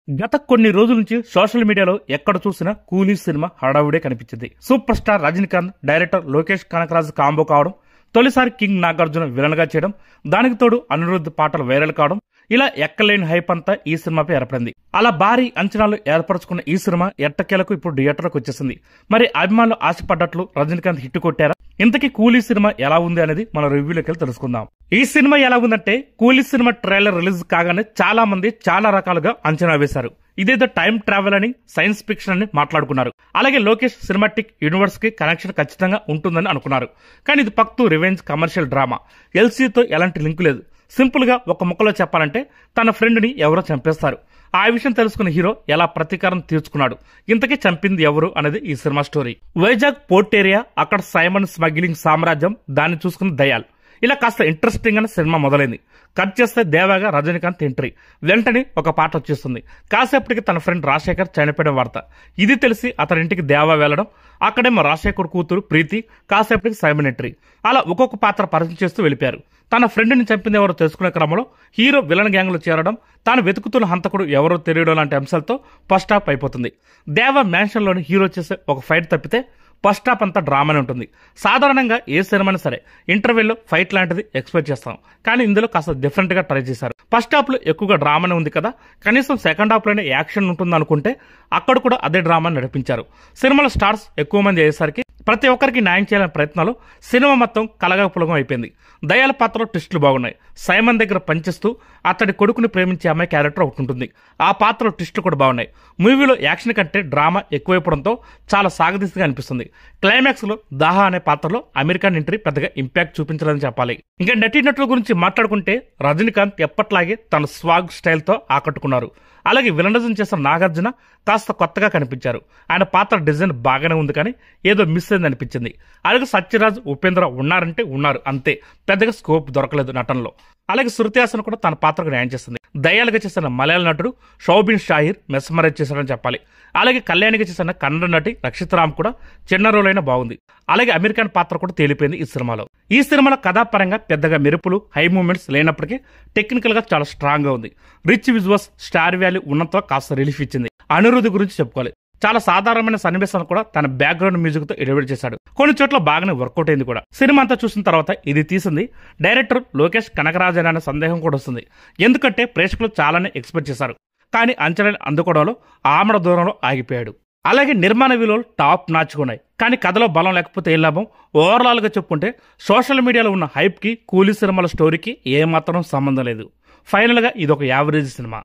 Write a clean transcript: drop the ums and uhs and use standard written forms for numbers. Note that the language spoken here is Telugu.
గత కొన్ని రోజుల నుంచి సోషల్ మీడియాలో ఎక్కడ చూసినా కూలీ సినిమా హడావుడే కనిపించింది. Super star Rajinikanth, director Lokesh Kanagaraj combo కావడం, తొలిసారి కింగ్ నాగార్జున విలన్ గా చేయడం, దానికి తోడు అనిరుద్ధ్ పాటలు వైరల్ కావడం, ఇలా ఎక్కలేని హైప్ అంతా ఈ సినిమాపై ఏర్పడింది. అలా భారీ అంచనాలు ఏర్పరచుకున్న ఈ సినిమా ఎట్టకేలకు ఇప్పుడు థియేటర్లకు వచ్చేసింది. మరి అభిమానులు ఆశపడ్డట్లు రజనీకాంత్ హిట్ కొట్టారా? ఇంతకీ కూలీ సినిమా ఎలా ఉంది అనేది మన రివ్యూలోకి వెళ్ళి తెలుసుకుందాం. ఈ సినిమా ఎలా ఉందంటే, కూలీ సినిమా ట్రైలర్ రిలీజ్ కాగానే చాలా మంది చాలా రకాలుగా అంచనా వేశారు. ఇదేదో టైం ట్రావెల్ అని, సైన్స్ ఫిక్షన్ అని మాట్లాడుకున్నారు. అలాగే లోకేష్ సినిమాటిక్ యూనివర్స్ కి కనెక్షన్ ఖచ్చితంగా ఉంటుందని అనుకున్నారు. కానీ ఇది పక్తు రివెంజ్ కమర్షియల్ డ్రామా. ఎల్సీతో ఎలాంటి లింక్ లేదు. సింపుల్ గా ఒక ముక్కలో చెప్పాలంటే, తన ఫ్రెండ్ ని ఎవరో చంపేస్తారు. ఆ విషయం తెలుసుకున్న హీరో ఎలా ప్రతీకారం తీర్చుకున్నాడు, ఇంతకీ చంపింది ఎవరు అనేది ఈ cinema story. Vizag port area, అక్కడ సైమన్ స్మగ్లింగ్ సామ్రాజ్యం, దాన్ని చూసుకున్న దయాల్, ఇలా కాస్త ఇంట్రెస్టింగ్ అని సినిమా మొదలైంది. కట్ చేస్తే దేవాగా రజనీకాంత్ ఎంట్రీ. వెంటనే ఒక పాట వచ్చేస్తుంది. కాసేపటికి తన ఫ్రెండ్ రాజశేఖర్ చనిపోయిన వార్త. ఇది తెలిసి అతని ఇంటికి దేవా వెళ్లడం, అక్కడేమో రాజశేఖర్ కూతురు ప్రీతి, కాసేపటికి సైమన్ ఎంట్రీ. అలా ఒక్కొక్క పాత్ర పరిచయం చేస్తూ వెళ్ళిపోయారు. తన ఫ్రెండ్ ని చంపింది ఎవరో తెలుసుకునే క్రమంలో హీరో విలన్ గ్యాంగ్ లో చేరడం, తాను వెతుకుతున్న హంతకుడు ఎవరో తెలియడం లాంటి అంశాలతో ఫస్ట్ హాఫ్ అయిపోతుంది. దేవా మ్యాన్షన్ లోని హీరో చేసే ఒక ఫైట్ తప్పితే ఫస్ట్ హాఫ్ అంతా డ్రామానే ఉంటుంది. సాధారణంగా ఏ సినిమాని సరే ఇంటర్వెల్లో ఫైట్ లాంటిది ఎక్స్పెక్ట్ చేస్తాం, కానీ ఇందులో కాస్త డిఫరెంట్ గా ట్రై చేశారు. ఫస్ట్ హాఫ్ లో ఎక్కువగా డ్రామానే ఉంది కదా, కనీసం సెకండ్ హాఫ్ లోనే యాక్షన్ ఉంటుంది అనుకుంటే అక్కడ కూడా అదే డ్రామాని నడిపించారు. సినిమాలో స్టార్స్ ఎక్కువ మంది అయ్యేసరికి ప్రతి ఒక్కరికి న్యాయం చేయాలనే ప్రయత్నాలు సినిమా మొత్తం కలగాపులగం అయిపోయింది. దయాల పాత్రలో ట్విస్టులు బాగున్నాయి. సైమన్ దగ్గర పనిచేస్తూ అతడి కొడుకుని ప్రేమించే అమ్మాయి క్యారెక్టర్ ఒకటి ఉంటుంది. ఆ పాత్రలో ట్విస్టులు కూడా బాగున్నాయి. మూవీలో యాక్షన్ కంటే డ్రామా ఎక్కువైపోవడంతో చాలా సాగదీసిగా అనిపిస్తుంది. క్లైమాక్స్ లో దాహా అనే పాత్రలో అమెరికన్ ఎంట్రీ పెద్దగా ఇంపాక్ట్ చూపించలేదని చెప్పాలి. ఇంకా నటీనటుల గురించి మాట్లాడుకుంటే, రజనీకాంత్ ఎప్పట్లాగే తన స్వాగ్ స్టైల్తో ఆకట్టుకున్నారు. అలాగే విలనిజం చేసిన నాగార్జున కాస్త కొత్తగా కనిపించారు. ఆయన పాత్ర డిజైన్ బాగానే ఉంది, కానీ ఏదో మిస్ అయింది అనిపించింది. అలాగే సత్యరాజ్, ఉపేంద్ర ఉన్నారంటే ఉన్నారు అంతే, పెద్దగా స్కోప్ దొరకలేదు నటనలో. అలాగే శృతి హాసన్ కూడా తన పాత్రకు న్యాయం చేస్తుంది. దయాలుగా చేసిన మలయాళ నటుడు షౌబిన్ షాహిర్ మెస్మరైజ్ చేశాడని చెప్పాలి. అలాగే కళ్యాణిగా చేసిన కన్నడ నటి రక్షిత్ రామ్ కూడా చిన్న రోల్ అయినా బాగుంది. అలాగే అమెరికన్ పాత్ర కూడా తేలిపోయింది ఈ సినిమాలో. ఈ సినిమాలో కథాపరంగా పెద్దగా మెరుపులు, హై మూమెంట్స్ లేనప్పటికీ టెక్నికల్ గా చాలా స్ట్రాంగ్ గా ఉంది. రిచ్ విజువల్స్, స్టార్ వాల్యూ ఉన్నంత కాస్త రిలీఫ్ ఇచ్చింది. అనిరుద్ధ్ గురించి చెప్పుకోవాలి. చాలా సాధారణమైన సన్నివేశాలు కూడా తన బ్యాక్గ్రౌండ్ మ్యూజిక్ తో ఎలివేట్ చేశాడు. కొన్ని చోట్ల బాగానే వర్కౌట్ అయింది కూడా. సినిమా అంతా చూసిన తర్వాత ఇది తీసింది డైరెక్టర్ లోకేష్ కనకరాజు అనే సందేహం కూడా వస్తుంది. ఎందుకంటే ప్రేక్షకులు చాలానే ఎక్స్పెక్ట్ చేశారు, కానీ అంచనాలు అందుకోవడంలో ఆమడ దూరంలో ఆగిపోయాడు. అలాగే నిర్మాణ విలువలు టాప్ నాచ్గా ఉన్నాయి, కానీ కథలో బలం లేకపోతే ఏ లాభం? ఓవరాల్ గా చెప్పుకుంటే సోషల్ మీడియాలో ఉన్న హైప్ కి కూలీ సినిమాల స్టోరీకి ఏమాత్రం సంబంధం లేదు. ఫైనల్ గా ఇది ఒక యావరేజ్ సినిమా.